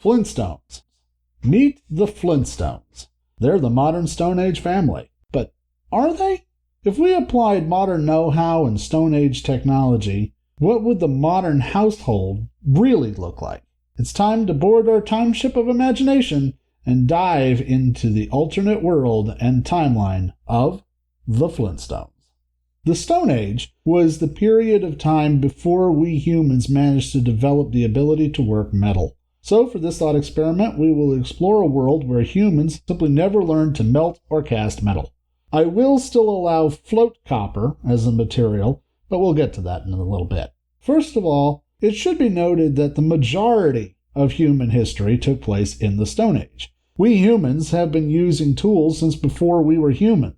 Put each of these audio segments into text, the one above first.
Flintstones. Meet the Flintstones. They're the modern Stone Age family. But are they? If we applied modern know-how and Stone Age technology, what would the modern household really look like? It's time to board our time ship of imagination and dive into the alternate world and timeline of the Flintstones. The Stone Age was the period of time before we humans managed to develop the ability to work metal. So for this thought experiment, we will explore a world where humans simply never learned to melt or cast metal. I will still allow float copper as a material, but we'll get to that in a little bit. First of all, it should be noted that the majority of human history took place in the Stone Age. We humans have been using tools since before we were humans.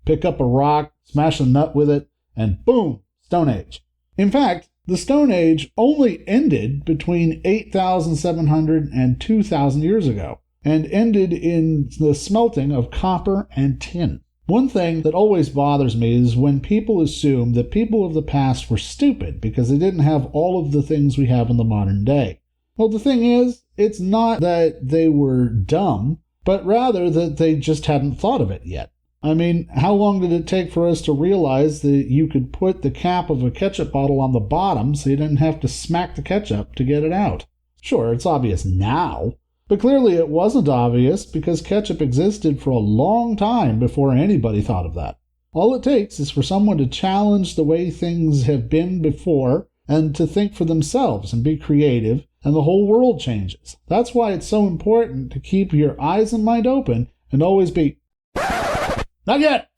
Pick up a rock, smash a nut with it, and boom, Stone Age. In fact, the Stone Age only ended between 8,700 and 2,000 years ago, and ended in the smelting of copper and tin. One thing that always bothers me is when people assume that people of the past were stupid because they didn't have all of the things we have in the modern day. Well, the thing is, it's not that they were dumb, but rather that they just hadn't thought of it yet. I mean, how long did it take for us to realize that you could put the cap of a ketchup bottle on the bottom so you didn't have to smack the ketchup to get it out? Sure, it's obvious now, but clearly it wasn't obvious because ketchup existed for a long time before anybody thought of that. All it takes is for someone to challenge the way things have been before and to think for themselves and be creative, and the whole world changes. That's why it's so important to keep your eyes and mind open and always be, not yet!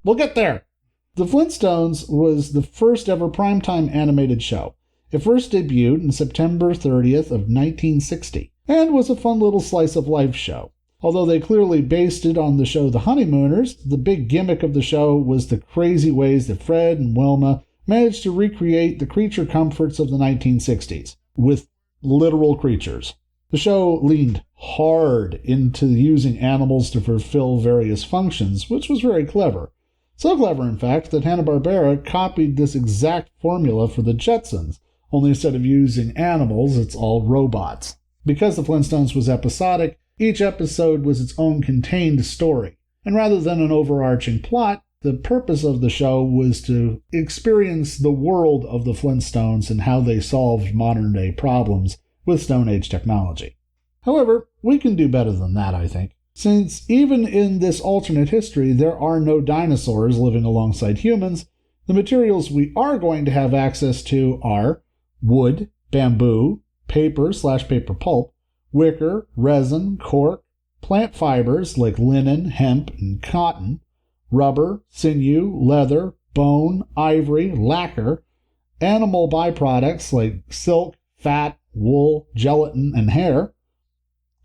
We'll get there! The Flintstones was the first ever primetime animated show. It first debuted on September 30th of 1960. And was a fun little slice of life show. Although they clearly based it on the show The Honeymooners, the big gimmick of the show was the crazy ways that Fred and Wilma managed to recreate the creature comforts of the 1960s, with literal creatures. The show leaned hard into using animals to fulfill various functions, which was very clever. So clever, in fact, that Hanna-Barbera copied this exact formula for the Jetsons, only instead of using animals, it's all robots. Because the Flintstones was episodic, each episode was its own contained story. And rather than an overarching plot, the purpose of the show was to experience the world of the Flintstones and how they solved modern-day problems with Stone Age technology. However, we can do better than that, I think. Since even in this alternate history there are no dinosaurs living alongside humans, the materials we are going to have access to are wood, bamboo, paper/paper pulp, wicker, resin, cork, plant fibers like linen, hemp, and cotton, rubber, sinew, leather, bone, ivory, lacquer, animal byproducts like silk, fat, wool, gelatin, and hair,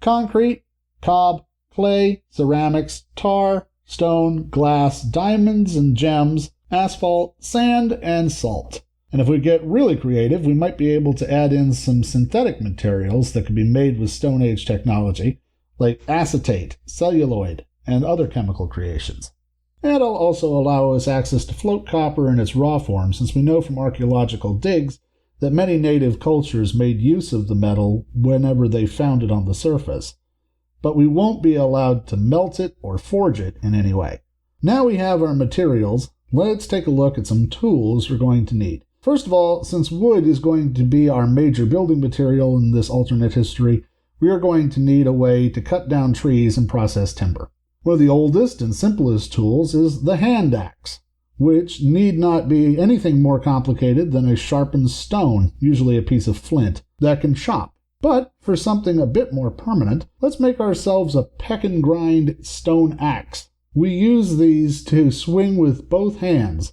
concrete, cob, clay, ceramics, tar, stone, glass, diamonds and gems, asphalt, sand, and salt. And if we get really creative, we might be able to add in some synthetic materials that could be made with Stone Age technology, like acetate, celluloid, and other chemical creations. And it'll also allow us access to float copper in its raw form, since we know from archaeological digs that many native cultures made use of the metal whenever they found it on the surface. But we won't be allowed to melt it or forge it in any way. Now we have our materials, let's take a look at some tools we're going to need. First of all, since wood is going to be our major building material in this alternate history, we are going to need a way to cut down trees and process timber. One of the oldest and simplest tools is the hand axe, which need not be anything more complicated than a sharpened stone, usually a piece of flint, that can chop. But for something a bit more permanent, let's make ourselves a peck and grind stone axe. We use these to swing with both hands,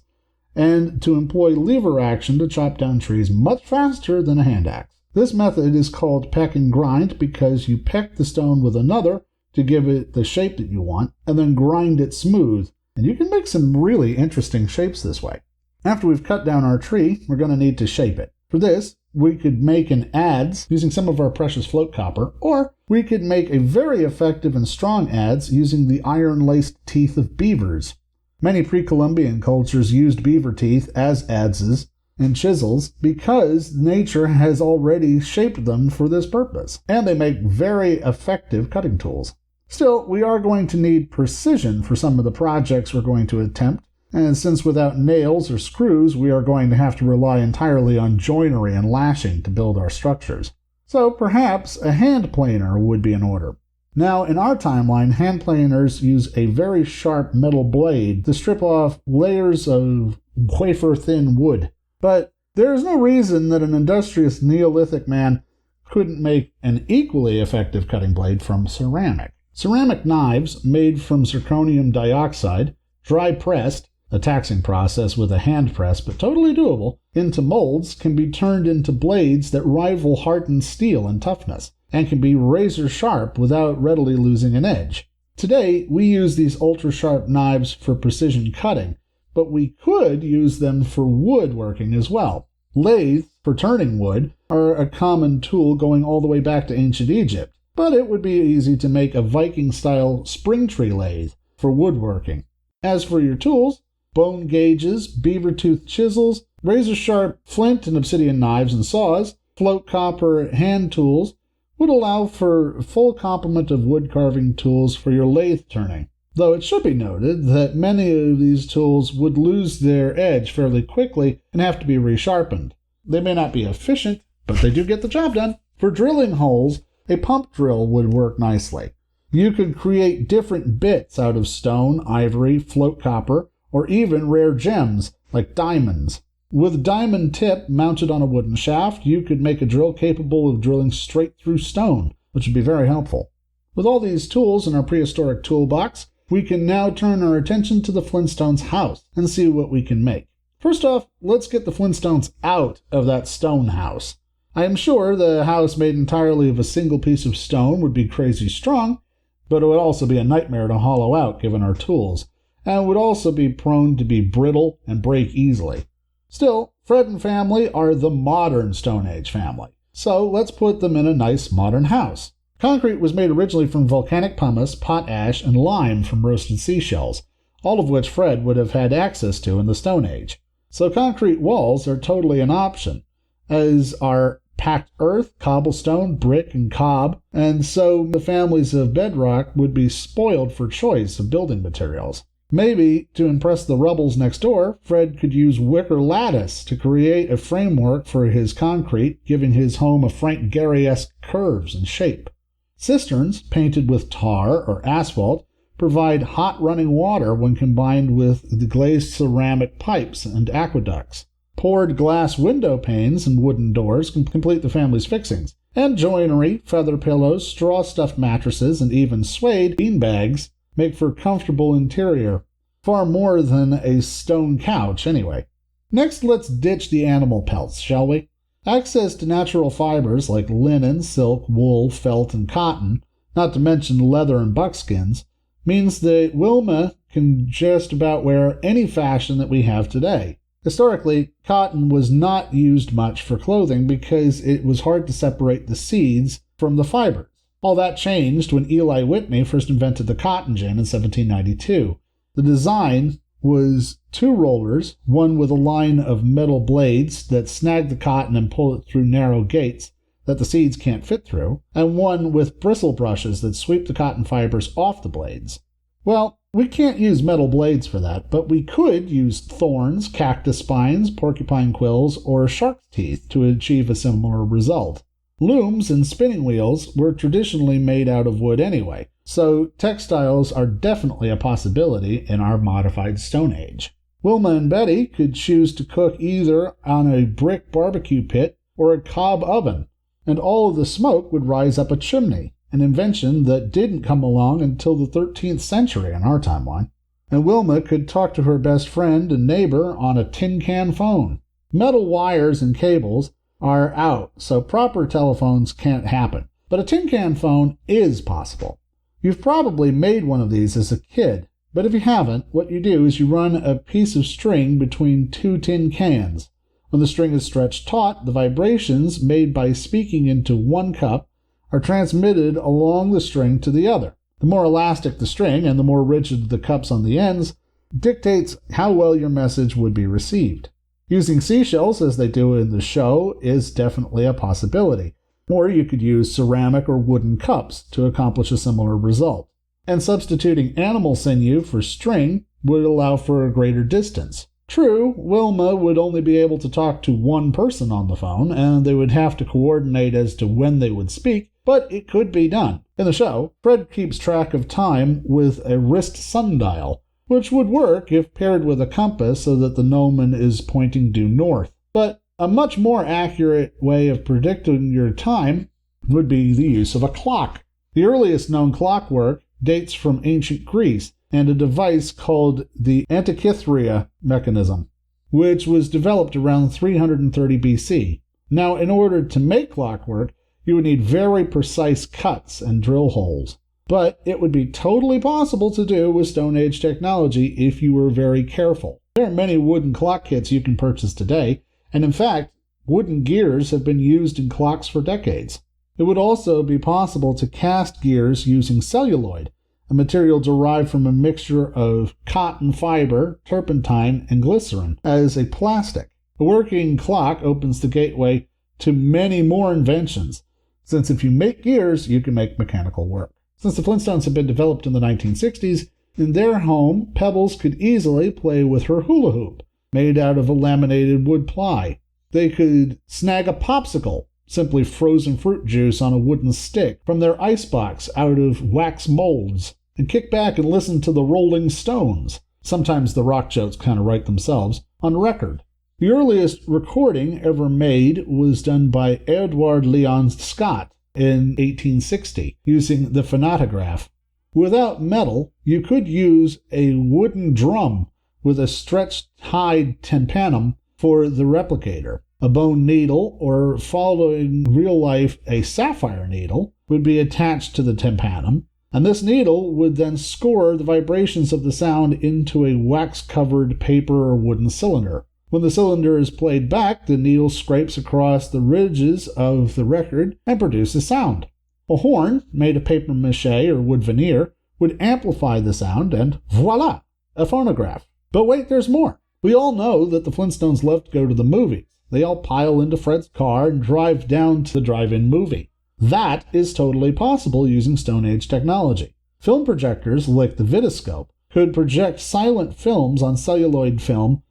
and to employ lever action to chop down trees much faster than a hand axe. This method is called peck and grind because you peck the stone with another to give it the shape that you want, and then grind it smooth, and you can make some really interesting shapes this way. After we've cut down our tree, we're going to need to shape it. For this, we could make an adze using some of our precious float copper, or we could make a very effective and strong adze using the iron-laced teeth of beavers. Many pre-Columbian cultures used beaver teeth as adzes, and chisels because nature has already shaped them for this purpose, and they make very effective cutting tools. Still, we are going to need precision for some of the projects we're going to attempt, and since without nails or screws, we are going to have to rely entirely on joinery and lashing to build our structures. So perhaps a hand planer would be in order. Now, in our timeline, hand planers use a very sharp metal blade to strip off layers of wafer-thin wood. But there is no reason that an industrious Neolithic man couldn't make an equally effective cutting blade from ceramic. Ceramic knives made from zirconium dioxide, dry-pressed, a taxing process with a hand press, but totally doable, into molds can be turned into blades that rival hardened steel in toughness, and can be razor-sharp without readily losing an edge. Today, we use these ultra-sharp knives for precision cutting, but we could use them for woodworking as well. Lathes for turning wood are a common tool going all the way back to ancient Egypt, but it would be easy to make a Viking-style spring tree lathe for woodworking. As for your tools, bone gauges, beaver-tooth chisels, razor-sharp flint and obsidian knives and saws, float copper hand tools would allow for a full complement of wood-carving tools for your lathe turning. Though it should be noted that many of these tools would lose their edge fairly quickly and have to be resharpened. They may not be efficient, but they do get the job done. For drilling holes, a pump drill would work nicely. You could create different bits out of stone, ivory, float copper, or even rare gems like diamonds. With diamond tip mounted on a wooden shaft, you could make a drill capable of drilling straight through stone, which would be very helpful. With all these tools in our prehistoric toolbox, we can now turn our attention to the Flintstones' house and see what we can make. First off, let's get the Flintstones out of that stone house. I am sure the house made entirely of a single piece of stone would be crazy strong, but it would also be a nightmare to hollow out given our tools, and would also be prone to be brittle and break easily. Still, Fred and family are the modern Stone Age family, so let's put them in a nice modern house. Concrete was made originally from volcanic pumice, potash, and lime from roasted seashells, all of which Fred would have had access to in the Stone Age. So concrete walls are totally an option, as are packed earth, cobblestone, brick, and cob, and so the families of bedrock would be spoiled for choice of building materials. Maybe, to impress the rebels next door, Fred could use wicker lattice to create a framework for his concrete, giving his home a Frank Gehry-esque curves and shape. Cisterns, painted with tar or asphalt, provide hot running water when combined with the glazed ceramic pipes and aqueducts. Poured glass window panes and wooden doors can complete the family's fixings, and joinery, feather pillows, straw-stuffed mattresses, and even suede beanbags make for comfortable interior, far more than a stone couch anyway. Next, let's ditch the animal pelts, shall we? Access to natural fibers like linen, silk, wool, felt, and cotton, not to mention leather and buckskins, means that Wilma can just about wear any fashion that we have today. Historically, cotton was not used much for clothing because it was hard to separate the seeds from the fibers. All that changed when Eli Whitney first invented the cotton gin in 1792. The design was two rollers, one with a line of metal blades that snag the cotton and pull it through narrow gates that the seeds can't fit through, and one with bristle brushes that sweep the cotton fibers off the blades. Well, we can't use metal blades for that, but we could use thorns, cactus spines, porcupine quills, or shark's teeth to achieve a similar result. Looms and spinning wheels were traditionally made out of wood anyway, so textiles are definitely a possibility in our modified Stone Age. Wilma and Betty could choose to cook either on a brick barbecue pit or a cob oven, and all of the smoke would rise up a chimney, an invention that didn't come along until the 13th century in our timeline. And Wilma could talk to her best friend and neighbor on a tin can phone. Metal wires and cables are out, so proper telephones can't happen. But a tin can phone is possible. You've probably made one of these as a kid, but if you haven't, what you do is you run a piece of string between two tin cans. When the string is stretched taut, the vibrations made by speaking into one cup are transmitted along the string to the other. The more elastic the string and the more rigid the cups on the ends dictates how well your message would be received. Using seashells, as they do in the show, is definitely a possibility. Or you could use ceramic or wooden cups to accomplish a similar result. And substituting animal sinew for string would allow for a greater distance. True, Wilma would only be able to talk to one person on the phone, and they would have to coordinate as to when they would speak, but it could be done. In the show, Fred keeps track of time with a wrist sundial, which would work if paired with a compass so that the gnomon is pointing due north. But a much more accurate way of predicting your time would be the use of a clock. The earliest known clockwork dates from ancient Greece, and a device called the Antikythera mechanism, which was developed around 330 BC. Now, in order to make clockwork, you would need very precise cuts and drill holes. But it would be totally possible to do with Stone Age technology if you were very careful. There are many wooden clock kits you can purchase today, and in fact, wooden gears have been used in clocks for decades. It would also be possible to cast gears using celluloid, a material derived from a mixture of cotton fiber, turpentine, and glycerin, as a plastic. A working clock opens the gateway to many more inventions, since if you make gears, you can make mechanical work. Since the Flintstones had been developed in the 1960s, in their home, Pebbles could easily play with her hula hoop, made out of a laminated wood ply. They could snag a popsicle, simply frozen fruit juice on a wooden stick, from their icebox out of wax molds, and kick back and listen to the Rolling Stones. Sometimes the rock jokes kind of write themselves on record. The earliest recording ever made was done by Edward Leon Scott in 1860, using the Phonograph. Without metal, you could use a wooden drum with a stretched hide tympanum for the replicator. A bone needle, or following real life a sapphire needle, would be attached to the tympanum, and this needle would then score the vibrations of the sound into a wax-covered paper or wooden cylinder. When the cylinder is played back, the needle scrapes across the ridges of the record and produces sound. A horn, made of papier-mâché or wood veneer, would amplify the sound, and voila, a phonograph. But wait, there's more. We all know that the Flintstones love to go to the movies. They all pile into Fred's car and drive down to the drive-in movie. That is totally possible using Stone Age technology. Film projectors, like the Vitascope, could project silent films on celluloid film,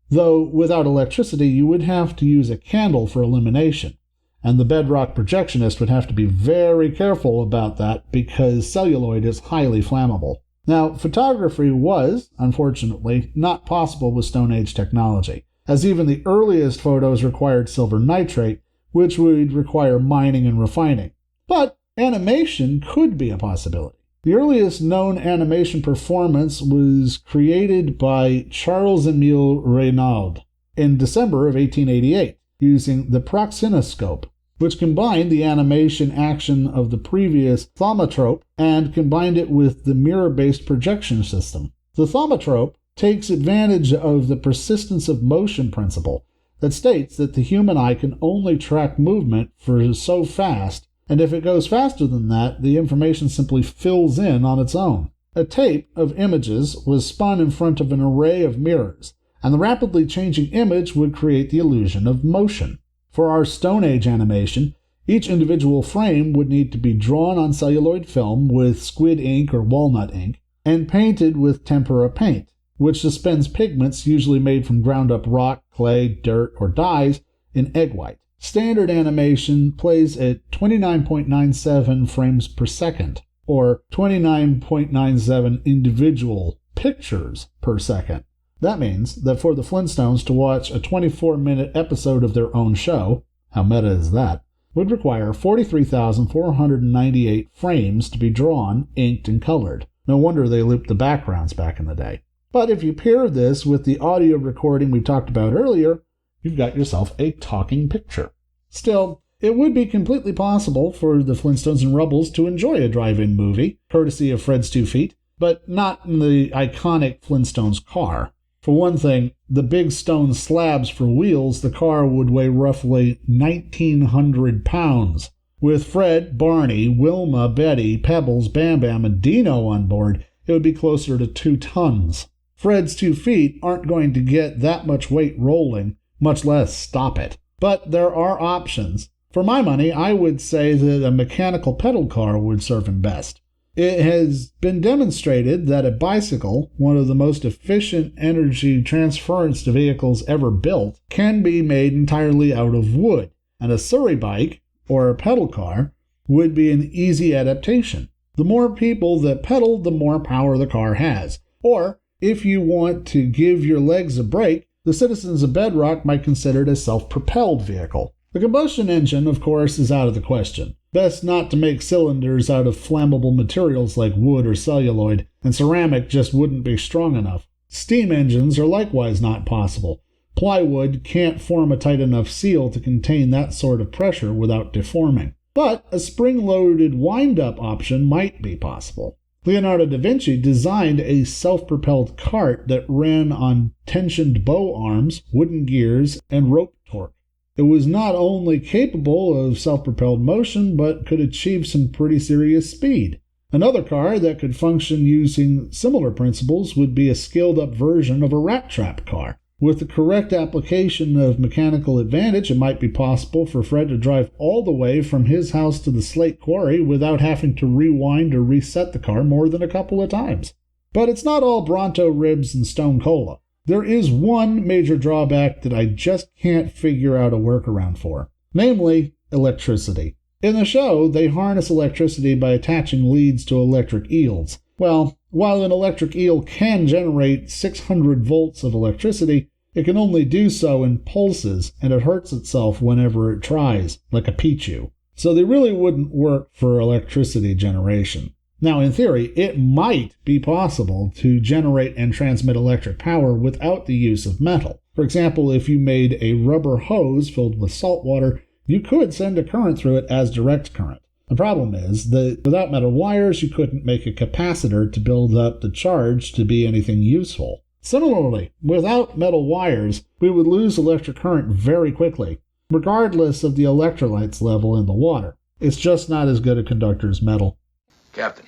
though without electricity you would have to use a candle for illumination. And the bedrock projectionist would have to be very careful about that because celluloid is highly flammable. Now, photography was, unfortunately, not possible with Stone Age technology, as even the earliest photos required silver nitrate, which would require mining and refining. But animation could be a possibility. The earliest known animation performance was created by Charles-Émile Reynaud in December of 1888, using the proxinoscope, which combined the animation action of the previous thaumatrope and combined it with the mirror-based projection system. The thaumatrope takes advantage of the persistence of motion principle that states that the human eye can only track movement for so fast, and if it goes faster than that, the information simply fills in on its own. A tape of images was spun in front of an array of mirrors, and the rapidly changing image would create the illusion of motion. For our Stone Age animation, each individual frame would need to be drawn on celluloid film with squid ink or walnut ink, and painted with tempera paint, which suspends pigments usually made from ground-up rock, clay, dirt, or dyes in egg white. Standard animation plays at 29.97 frames per second, or 29.97 individual pictures per second. That means that for the Flintstones to watch a 24-minute episode of their own show, how meta is that, would require 43,498 frames to be drawn, inked, and colored. No wonder they looped the backgrounds back in the day. But if you pair this with the audio recording we talked about earlier, you've got yourself a talking picture. Still, it would be completely possible for the Flintstones and Rubbles to enjoy a drive-in movie, courtesy of Fred's 2 Feet, but not in the iconic Flintstones car. For one thing, the big stone slabs for wheels, the car would weigh roughly 1,900 pounds. With Fred, Barney, Wilma, Betty, Pebbles, Bam Bam, and Dino on board, it would be closer to 2 tons. Fred's 2 feet aren't going to get that much weight rolling, much less stop it. But there are options. For my money, I would say that a mechanical pedal car would serve him best. It has been demonstrated that a bicycle, one of the most efficient energy transference vehicles ever built, can be made entirely out of wood, and a Surrey bike, or a pedal car, would be an easy adaptation. The more people that pedal, the more power the car has. Or, if you want to give your legs a break, the citizens of Bedrock might consider it a self-propelled vehicle. The combustion engine, of course, is out of the question. Best not to make cylinders out of flammable materials like wood or celluloid, and ceramic just wouldn't be strong enough. Steam engines are likewise not possible. Plywood can't form a tight enough seal to contain that sort of pressure without deforming. But a spring-loaded wind-up option might be possible. Leonardo da Vinci designed a self-propelled cart that ran on tensioned bow arms, wooden gears, and rope torque. It was not only capable of self-propelled motion, but could achieve some pretty serious speed. Another car that could function using similar principles would be a scaled-up version of a rat trap car. With the correct application of mechanical advantage, it might be possible for Fred to drive all the way from his house to the slate quarry without having to rewind or reset the car more than a couple of times. But it's not all Bronto ribs and Stone Cola. There is one major drawback that I just can't figure out a workaround for, namely electricity. In the show, they harness electricity by attaching leads to electric eels. Well, while an electric eel can generate 600 volts of electricity, it can only do so in pulses, and it hurts itself whenever it tries, like a Pichu. So they really wouldn't work for electricity generation. Now, in theory, it might be possible to generate and transmit electric power without the use of metal. For example, if you made a rubber hose filled with salt water, you could send a current through it as direct current. The problem is that without metal wires, you couldn't make a capacitor to build up the charge to be anything useful. Similarly, without metal wires, we would lose electric current very quickly, regardless of the electrolytes level in the water. It's just not as good a conductor as metal. Captain,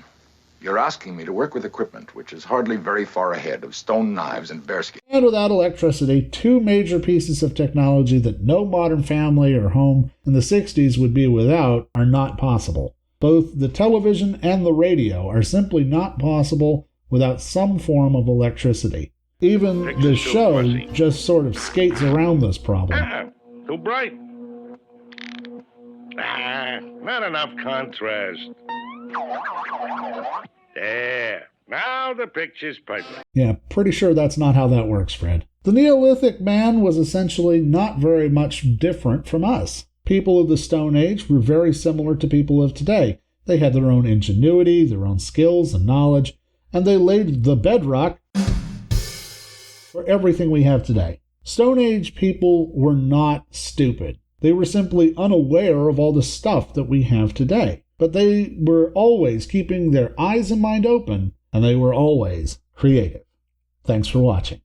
you're asking me to work with equipment which is hardly very far ahead of stone knives and bearskin. And without electricity, two major pieces of technology that no modern family or home in the 60s would be without are not possible. Both the television and the radio are simply not possible without some form of electricity. Even the show just sort of skates around this problem. Too bright. Not enough contrast. There. Now the picture's perfect. Yeah, pretty sure that's not how that works, Fred. The Neolithic man was essentially not very much different from us. People of the Stone Age were very similar to people of today. They had their own ingenuity, their own skills and knowledge, and they laid the bedrock for everything we have today. Stone Age people were not stupid. They were simply unaware of all the stuff that we have today. But they were always keeping their eyes and mind open, and they were always creative. Thanks for watching.